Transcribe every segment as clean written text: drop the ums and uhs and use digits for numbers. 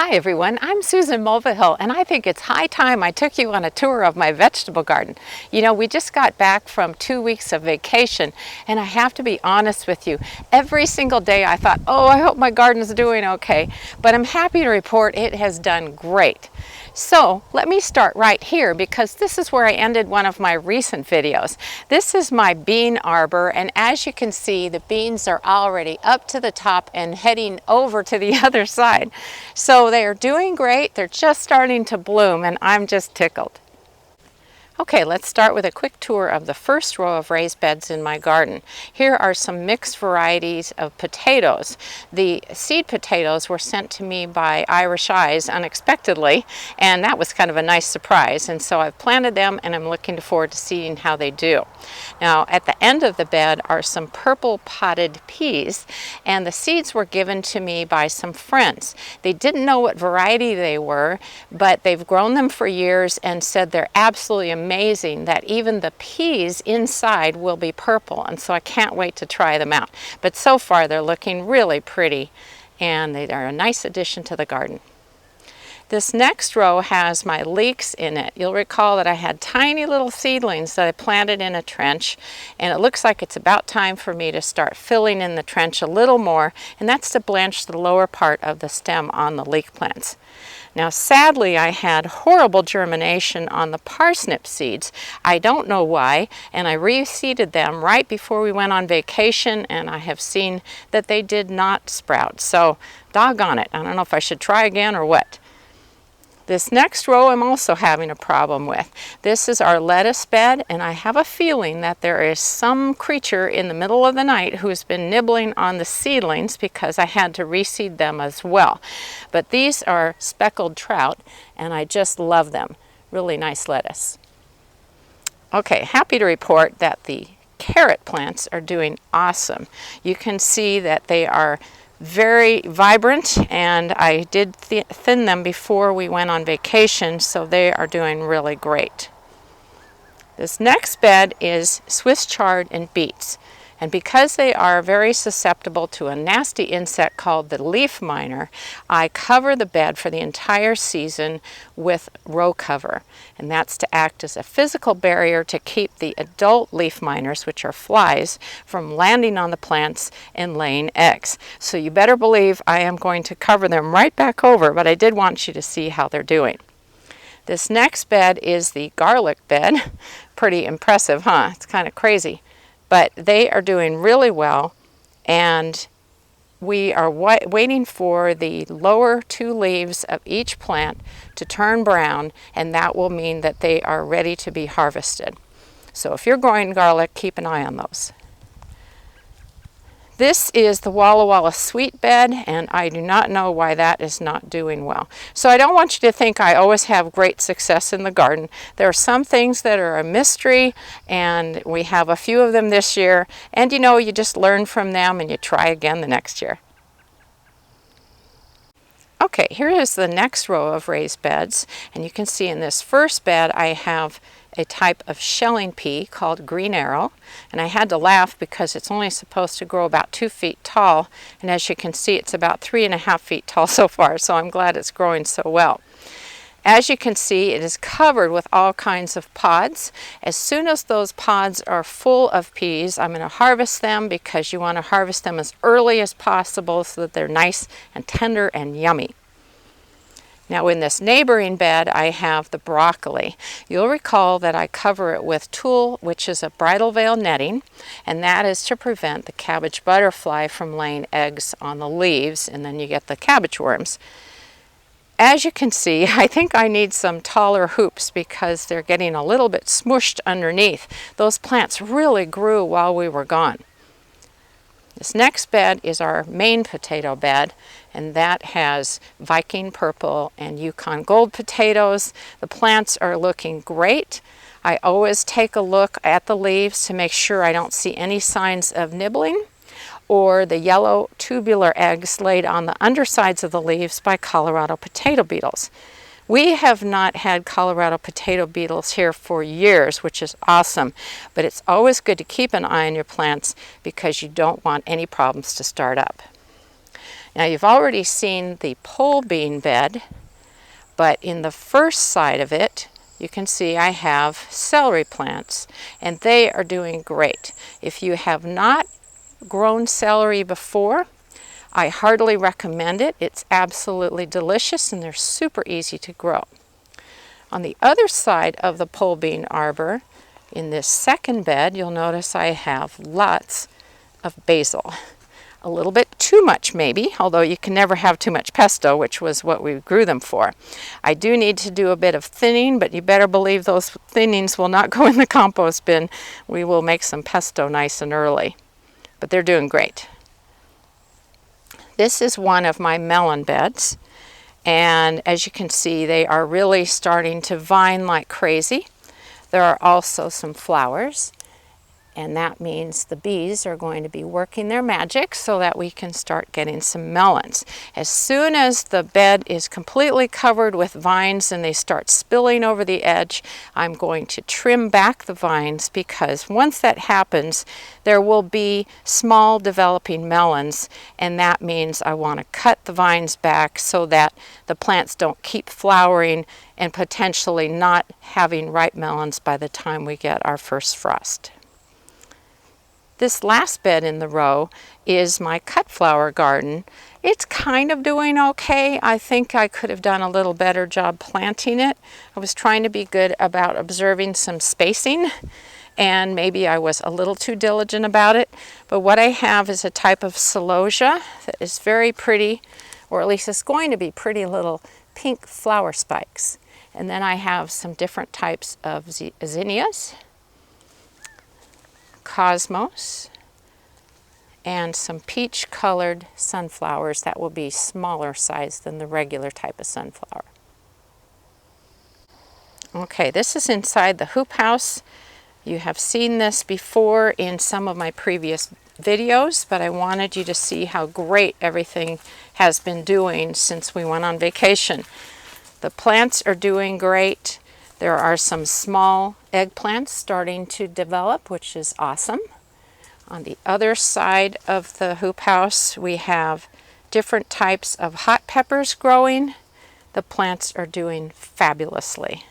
Hi everyone, I'm Susan Mulvihill and I think it's high time I took you on a tour of my vegetable garden. You know, we just got back from 2 weeks of vacation and I have to be honest with you, every single day I thought, oh, I hope my garden's doing okay, but I'm happy to report it has done great. So let me start right here because this is where I ended one of my recent videos. This is my bean arbor, and as you can see, the beans are already up to the top and heading over to the other side. So they are doing great. They're just starting to bloom and I'm just tickled. Okay, let's start with a quick tour of the first row of raised beds in my garden. Here are some mixed varieties of potatoes. The seed potatoes were sent to me by Irish Eyes unexpectedly, and that was kind of a nice surprise. And so I've planted them and I'm looking forward to seeing how they do. Now, at the end of the bed are some purple potted peas, and the seeds were given to me by some friends. They didn't know what variety they were, but they've grown them for years and said they're absolutely amazing that even the peas inside will be purple, and so I can't wait to try them out. But so far they're looking really pretty and they are a nice addition to the garden. This next row has my leeks in it. You'll recall that I had tiny little seedlings that I planted in a trench, and it looks like it's about time for me to start filling in the trench a little more, and that's to blanch the lower part of the stem on the leek plants. Now sadly I had horrible germination on the parsnip seeds. I don't know why, and I reseeded them right before we went on vacation, and I have seen that they did not sprout. So doggone it, I don't know if I should try again or what. This next row I'm also having a problem with. This is our lettuce bed, and I have a feeling that there is some creature in the middle of the night who's been nibbling on the seedlings because I had to reseed them as well. But these are speckled trout, and I just love them. Really nice lettuce. Okay, happy to report that the carrot plants are doing awesome. You can see that they are very vibrant, and I did thin them before we went on vacation, so they are doing really great. This next bed is Swiss chard and beets, and because they are very susceptible to a nasty insect called the leaf miner, I cover the bed for the entire season with row cover, and that's to act as a physical barrier to keep the adult leaf miners, which are flies, from landing on the plants and laying eggs. So you better believe I am going to cover them right back over, but I did want you to see how they're doing. This next bed is the garlic bed. Pretty impressive, huh? It's kind of crazy. But they are doing really well, and we are waiting for the lower two leaves of each plant to turn brown, and that will mean that they are ready to be harvested. So if you're growing garlic, keep an eye on those. This is the Walla sweet bed, and I do not know why that is not doing well. So I don't want you to think I always have great success in the garden. There are some things that are a mystery, and we have a few of them this year, and you know, you just learn from them and you try again the next year. Okay, here is the next row of raised beds, and you can see in this first bed I have a type of shelling pea called green arrow, and I had to laugh because it's only supposed to grow about 2 feet tall, and as you can see it's about 3.5 feet tall so far, so I'm glad it's growing so well. As you can see, it is covered with all kinds of pods. As soon as those pods are full of peas, I'm going to harvest them because you want to harvest them as early as possible so that they're nice and tender and yummy. Now in this neighboring bed I have the broccoli. You'll recall that I cover it with tulle, which is a bridal veil netting, and that is to prevent the cabbage butterfly from laying eggs on the leaves, and then you get the cabbage worms. As you can see, I think I need some taller hoops because they're getting a little bit smooshed underneath. Those plants really grew while we were gone. This next bed is our main potato bed, and that has Viking purple and Yukon gold potatoes. The plants are looking great. I always take a look at the leaves to make sure I don't see any signs of nibbling or the yellow tubular eggs laid on the undersides of the leaves by Colorado potato beetles. We have not had Colorado potato beetles here for years, which is awesome, but it's always good to keep an eye on your plants because you don't want any problems to start up. Now you've already seen the pole bean bed, but in the first side of it, you can see I have celery plants, and they are doing great. If you have not grown celery before, I heartily recommend it. It's absolutely delicious and they're super easy to grow. On the other side of the pole bean arbor, in this second bed, you'll notice I have lots of basil. A little bit too much maybe, although you can never have too much pesto, which was what we grew them for. I do need to do a bit of thinning, but you better believe those thinnings will not go in the compost bin. We will make some pesto nice and early, but they're doing great. This is one of my melon beds, and as you can see, they are really starting to vine like crazy. There are also some flowers, and that means the bees are going to be working their magic so that we can start getting some melons. As soon as the bed is completely covered with vines and they start spilling over the edge, I'm going to trim back the vines, because once that happens, there will be small developing melons, and that means I want to cut the vines back so that the plants don't keep flowering and potentially not having ripe melons by the time we get our first frost. This last bed in the row is my cut flower garden. It's kind of doing okay. I think I could have done a little better job planting it. I was trying to be good about observing some spacing, and maybe I was a little too diligent about it. But what I have is a type of celosia that is very pretty, or at least it's going to be pretty little pink flower spikes. And then I have some different types of zinnias, cosmos, and some peach colored sunflowers that will be smaller size than the regular type of sunflower. Okay, this is inside the hoop house. You have seen this before in some of my previous videos, but I wanted you to see how great everything has been doing since we went on vacation. The plants are doing great. There are some small eggplants starting to develop, which is awesome. On the other side of the hoop house, we have different types of hot peppers growing. The plants are doing fabulously.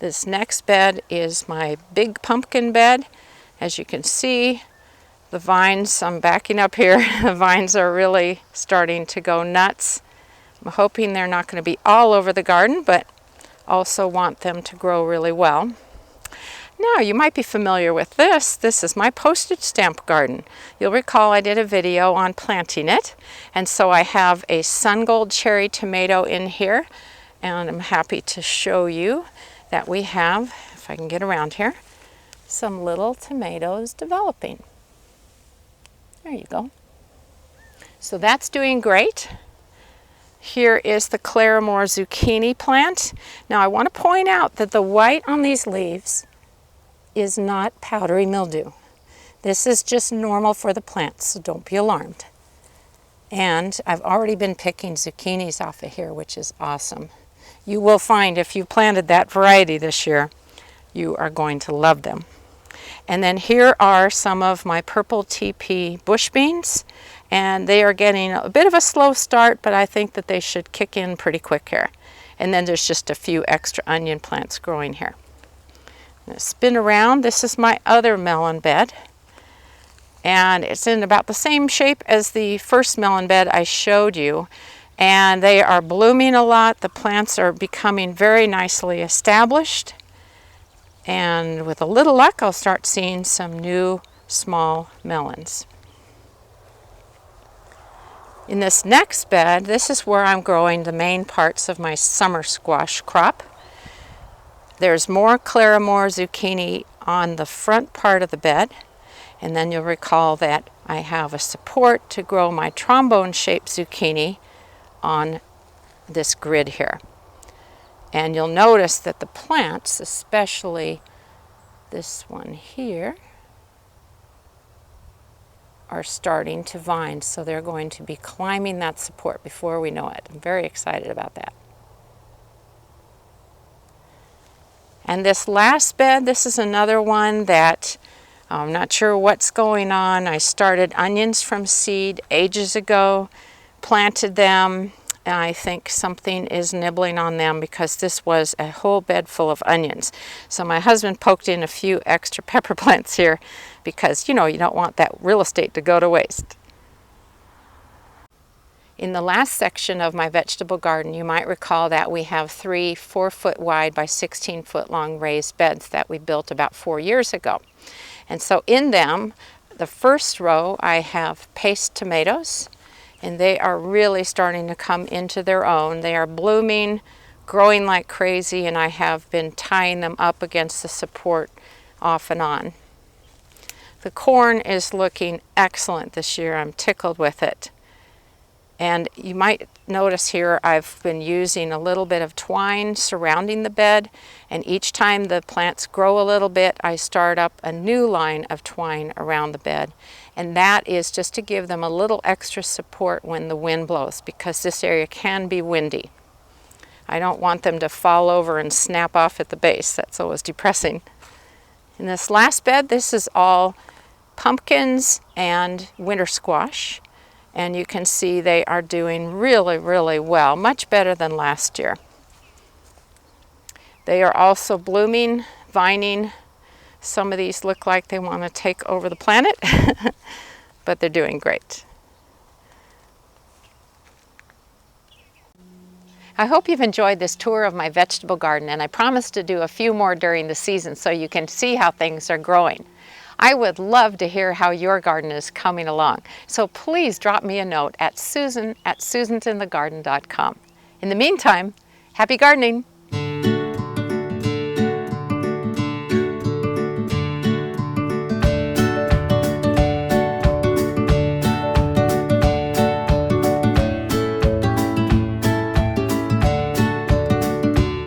This next bed is my big pumpkin bed. As you can see, the vines, I'm backing up here, the vines are really starting to go nuts. I'm hoping they're not going to be all over the garden, but also want them to grow really well. Now, you might be familiar with this. This is my postage stamp garden. You'll recall I did a video on planting it, and so I have a sun gold cherry tomato in here, and I'm happy to show you that we have, if I can get around here, some little tomatoes developing. There you go. So that's doing great. Here is the Claremore zucchini plant. Now I want to point out that the white on these leaves is not powdery mildew. This is just normal for the plants, so don't be alarmed. And I've already been picking zucchinis off of here, which is awesome. You will find if you planted that variety this year, you are going to love them. And then here are some of my purple TP bush beans, and they are getting a bit of a slow start, but I think that they should kick in pretty quick here. And then there's just a few extra onion plants growing here. I'm going to spin around. This is my other melon bed, and it's in about the same shape as the first melon bed I showed you, and they are blooming a lot. The plants are becoming very nicely established. And with a little luck, I'll start seeing some new small melons. In this next bed, this is where I'm growing the main parts of my summer squash crop. There's more Claremore zucchini on the front part of the bed, and then you'll recall that I have a support to grow my trombone-shaped zucchini on this grid here. And you'll notice that the plants, especially this one here, are starting to vine. So they're going to be climbing that support before we know it. I'm very excited about that. And this last bed, this is another one that I'm not sure what's going on. I started onions from seed ages ago, planted them, and I think something is nibbling on them because this was a whole bed full of onions. So my husband poked in a few extra pepper plants here because, you know, you don't want that real estate to go to waste. In the last section of my vegetable garden, you might recall that we have 3 4-foot wide by 16-foot long raised beds that we built about 4 years ago. And so in them, the first row, I have paste tomatoes, and they are really starting to come into their own. They are blooming, growing like crazy, and I have been tying them up against the support off and on. The corn is looking excellent this year. I'm tickled with it. And you might notice here I've been using a little bit of twine surrounding the bed, and each time the plants grow a little bit, I start up a new line of twine around the bed. And that is just to give them a little extra support when the wind blows, because this area can be windy. I don't want them to fall over and snap off at the base. That's always depressing. In this last bed, this is all pumpkins and winter squash. And you can see they are doing really, really well, much better than last year. They are also blooming, vining. Some of these look like they want to take over the planet, but they're doing great. I hope you've enjoyed this tour of my vegetable garden, and I promise to do a few more during the season so you can see how things are growing. I would love to hear how your garden is coming along, so please drop me a note at susan@susansinthegarden.com. In the meantime, happy gardening!